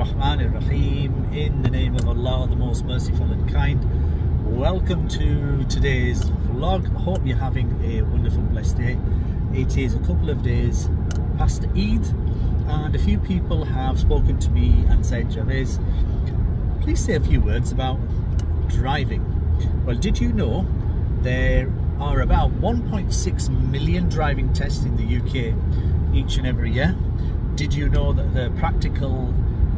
Rahmanir Rahim. In the name of Allah, the most merciful and kind. Welcome to today's vlog. Hope you're having a wonderful, blessed day. It is a couple of days past Eid, and a few people have spoken to me and said, Javez, please say a few words about driving. Well, did you know there are about 1.6 million driving tests in the UK each and every year? Did you know that the practical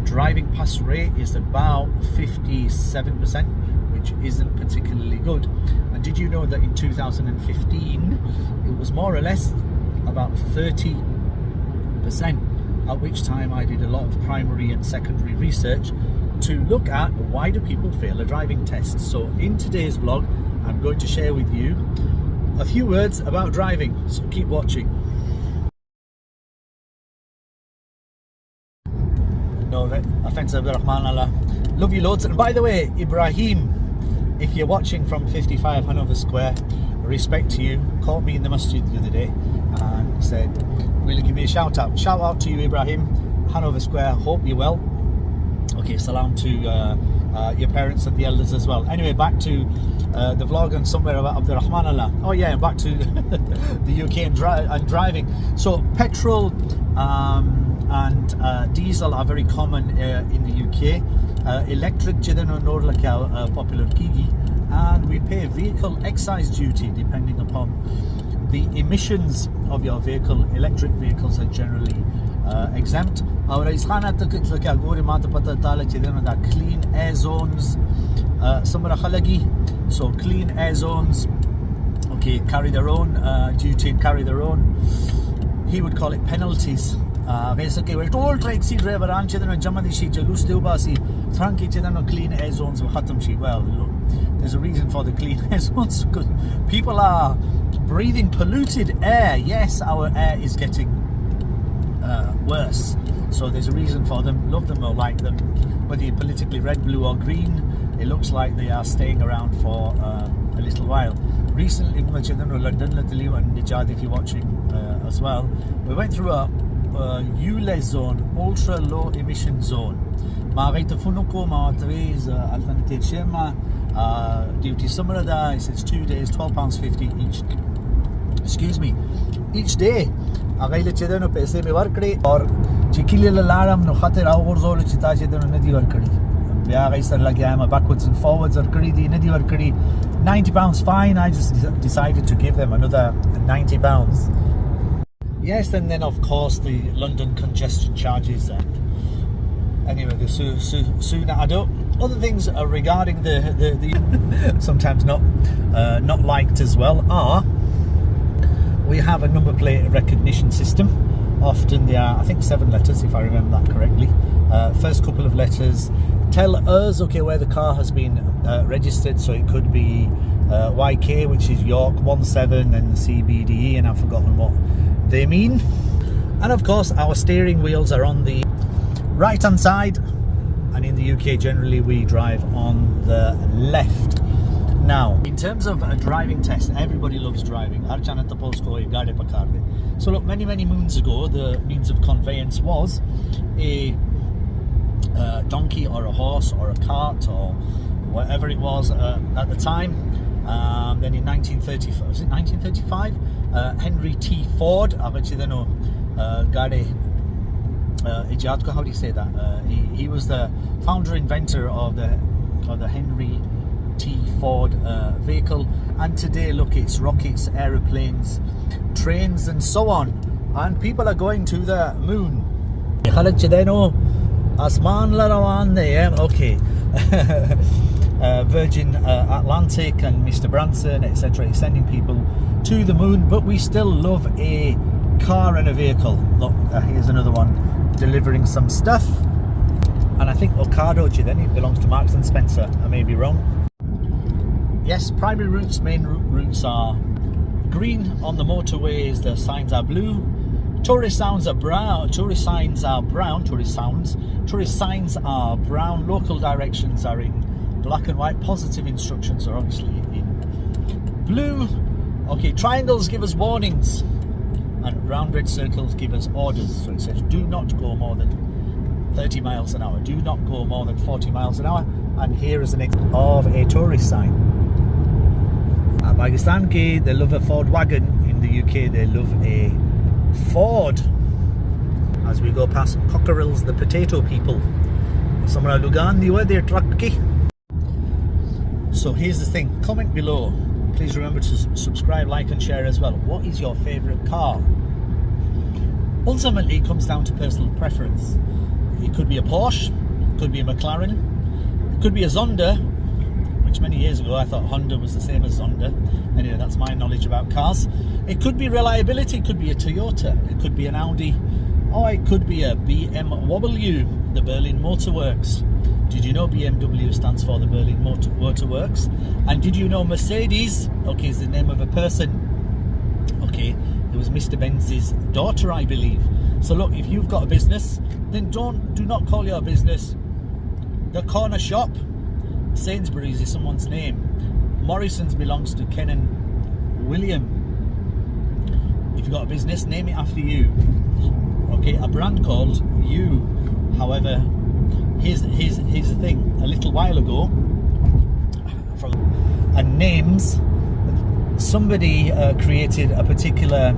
driving pass rate is about 57%, which isn't particularly good? And did you know that in 2015 it was more or less about 30%, at which time I did a lot of primary and secondary research to look at why do people fail a driving test. So in today's vlog I'm going to share with you a few words about driving, so keep watching. No offense, Abdurrahman, Allah love you loads. And by the way, Ibrahim, if you're watching from 55 Hanover Square, respect to you, called me in the masjid the other day and said, will you give me a shout out? Shout out to you, Ibrahim, Hanover Square, hope you're well. Okay, salam to your parents and the elders as well. Anyway, back to the vlog and somewhere about Abdurrahman, Allah. Oh yeah, back to the UK and driving. So petrol and diesel are very common in the UK. Electric popular kigi, and we pay vehicle excise duty depending upon the emissions of your vehicle. Electric vehicles are generally exempt. Clean air zones, so clean air zones, okay, carry their own duty and carry their own, he would call it penalties. Basically, we're toll taxi driver and clean air zones. Well, look, there's a reason for the clean air zones, because people are breathing polluted air. Yes, our air is getting worse, so there's a reason for them. Love them or like them, whether you're politically red, blue or green, it looks like they are staying around for a little while. Recently, London, if you're watching as well, we went through a ULE zone, ultra low emission zone. Duty summer days, it's 2 days, £12.50 each. Excuse me, each day. Backwards and forwards are £90 fine. I just decided to give them another £90. Yes, and then of course the London congestion charges. Anyway, the soon add up. Other things regarding the sometimes not liked as well are, we have a number plate recognition system. Often they are, I think, 7 letters if I remember that correctly. First couple of letters tell us, okay, where the car has been registered. So it could be YK, which is York 17, and CBDE, and I've forgotten what they mean. And of course our steering wheels are on the right hand side, and in the UK generally we drive on the left. Now, in terms of a driving test, everybody loves driving. So look, many moons ago, the means of conveyance was a donkey or a horse or a cart or whatever it was at the time. Then in 1935, was it 1935? Henry T. Ford, how do you say that? He was the founder, inventor of the Henry T. Ford vehicle, and today look, it's rockets, aeroplanes, trains and so on, and people are going to the moon. Okay. Virgin Atlantic and Mr. Branson, etc., is sending people to the moon, but we still love a car and a vehicle. Look, here's another one delivering some stuff, and I think Ocado, then it belongs to Marks and Spencer. I may be wrong. Yes, primary routes, main routes are green. On the motorways the signs are blue. Tourist signs are brown. Tourist signs are brown. Local directions are in black and white. Positive instructions are obviously in blue. Okay, triangles give us warnings, and round red circles give us orders. So it says do not go more than 30 miles an hour. Do not go more than 40 miles an hour. And here is an example of a tourist sign. Pakistan ke they love a Ford wagon. In the UK they love a Ford. As we go past Cockerells, the potato people. Samra Lugan diwa their truck ki. So here's the thing, comment below. Please remember to subscribe, like and share as well. What is your favourite car? Ultimately it comes down to personal preference. It could be a Porsche, it could be a McLaren, it could be a Zonda, which many years ago I thought Honda was the same as Zonda. Anyway, that's my knowledge about cars. It could be reliability, it could be a Toyota, it could be an Audi, or it could be a BMW, the Berlin Motor Works. Did you know BMW stands for the Berlin Motor Works? And did you know Mercedes, okay, is the name of a person, okay, it was Mr. Benz's daughter, I believe. So look, if you've got a business, then do not call your business the corner shop. Sainsbury's is someone's name. Morrison's belongs to Ken and William. If you've got a business, name it after you. Okay, a brand called you. However, here's the thing. A little while ago, names, somebody created a particular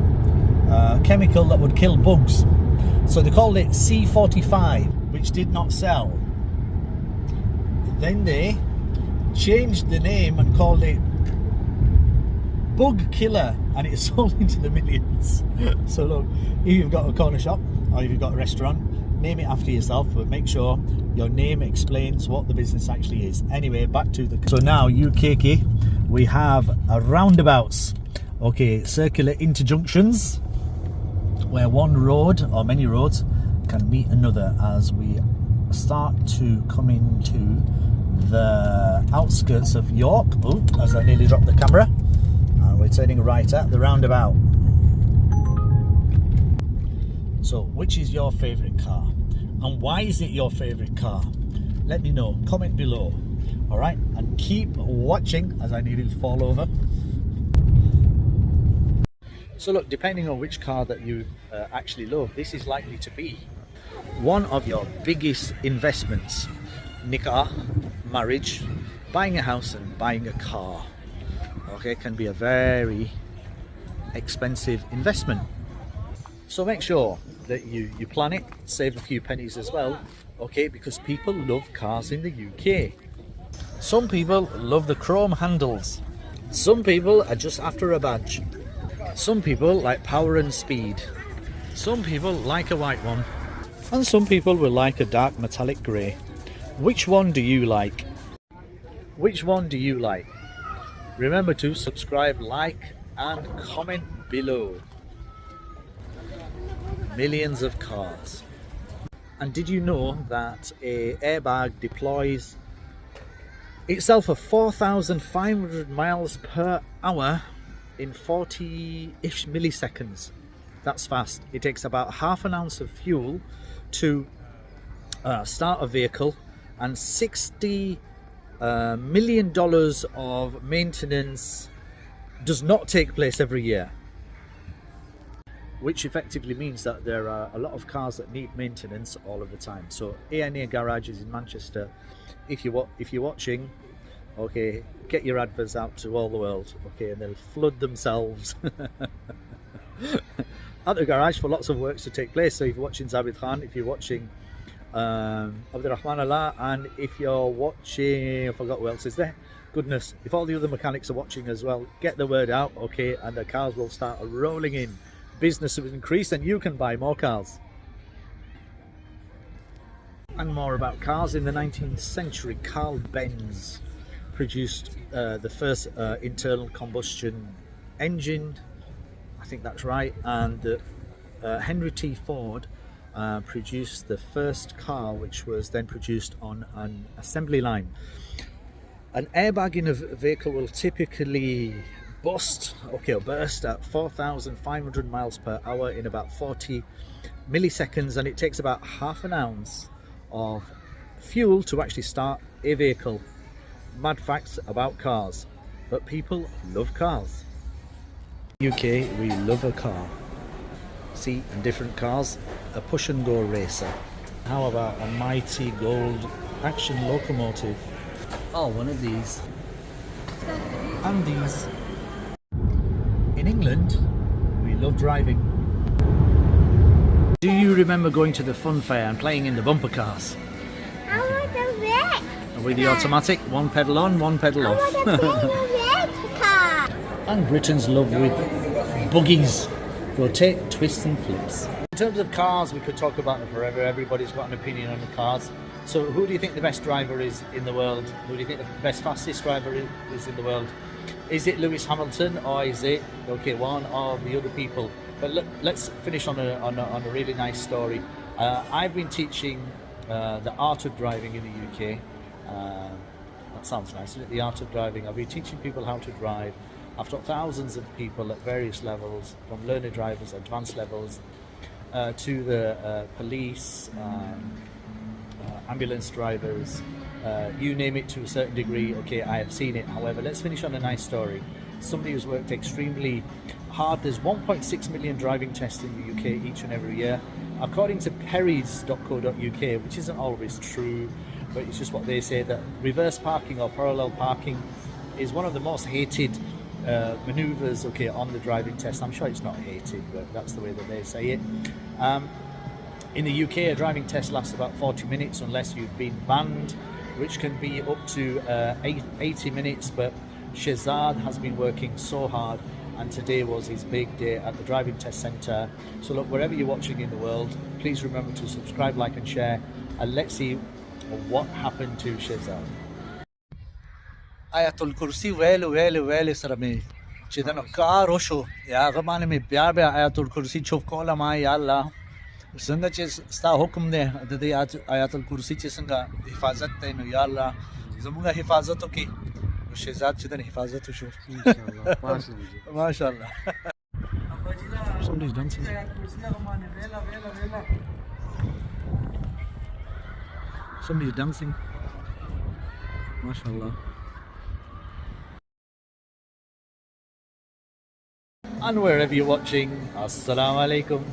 chemical that would kill bugs. So they called it C45, which did not sell. Then they changed the name and called it Bug Killer, and it sold into the millions. So look, if you've got a corner shop or if you've got a restaurant, name it after yourself, but make sure your name explains what the business actually is. Anyway, back to the... So now, UKK, we have a roundabouts. Okay, circular interjunctions, where one road or many roads can meet another as we start to come into the outskirts of York. Oh, as I nearly dropped the camera. And we're turning right at the roundabout. So, which is your favourite car? And why is it your favourite car? Let me know. Comment below. Alright? And keep watching as I nearly fall over. So look, depending on which car that you actually love, this is likely to be one of your biggest investments. Nikah, marriage, buying a house and buying a car. Okay, can be a very expensive investment. So make sure that you plan it, save a few pennies as well, okay, because people love cars in the UK. Some people love the chrome handles. Some people are just after a badge. Some people like power and speed. Some people like a white one. And some people will like a dark metallic grey. Which one do you like? Which one do you like? Remember to subscribe, like and comment below. Millions of cars. And did you know that a airbag deploys itself at 4,500 miles per hour in 40-ish milliseconds? That's fast. It takes about half an ounce of fuel to start a vehicle, and $60 million of maintenance does not take place every year, which effectively means that there are a lot of cars that need maintenance all of the time. So A&A garages in Manchester, if you're watching, okay, get your adverts out to all the world, okay, and they'll flood themselves at the garage for lots of works to take place. So if you're watching Zabid Khan, if you're watching Abdurrahman Allah, and if you're watching, I forgot who else is there, goodness, if all the other mechanics are watching as well, get the word out, okay, and the cars will start rolling in. Business will increase and you can buy more cars. And more about cars. In the 19th century, Carl Benz produced the first internal combustion engine, I think that's right, and Henry T. Ford produced the first car, which was then produced on an assembly line. An airbag in a vehicle will typically burst at 4,500 miles per hour in about 40 milliseconds, and it takes about half an ounce of fuel to actually start a vehicle. Mad facts about cars, but people love cars. UK, we love a car. See, in different cars, a push and go racer. How about a mighty gold action locomotive? Oh, one of these. And these. In England, we love driving. Do you remember going to the fun fair and playing in the bumper cars? I want a red With the automatic, one pedal on, one pedal off. I want a red car. And Britain's love with buggies. Rotate, twist and flips. In terms of cars, we could talk about them forever. Everybody's got an opinion on the cars. So who do you think the best driver is in the world? Who do you think the best fastest driver is in the world? Is it Lewis Hamilton, or is it, okay, one of the other people? But let's finish on a really nice story. I've been teaching the art of driving in the UK. That sounds nice, isn't it? The art of driving. I've been teaching people how to drive. I've taught thousands of people at various levels, from learner drivers, advanced levels, to the police, ambulance drivers, you name it to a certain degree. Okay, I have seen it. However, let's finish on a nice story. Somebody who's worked extremely hard. There's 1.6 million driving tests in the UK each and every year. According to perrys.co.uk, which isn't always true, but it's just what they say, that reverse parking or parallel parking is one of the most hated maneuvers, okay, on the driving test. I'm sure it's not hated, but that's the way that they say it. In the UK, a driving test lasts about 40 minutes unless you've been banned, which can be up to 80 minutes. But Shehzad has been working so hard, and today was his big day at the driving test centre. So look, wherever you're watching in the world, please remember to subscribe, like and share, and let's see what happened to Shehzad. Ayatul Kursi wele sarame chidano karosho ya gamane me pyar be Ayatul Kursi chuf kola ma ya Allah sanga ches sta hukum de de Ayatul Kursi chesanga hifazat te no ya Allah zamunga hifazat ki Shehzad chidan hifazat shu inshallah mashallah. Somebody's dancing. Somebody's dancing. Mashallah. And wherever you're watching, Assalamu alaikum.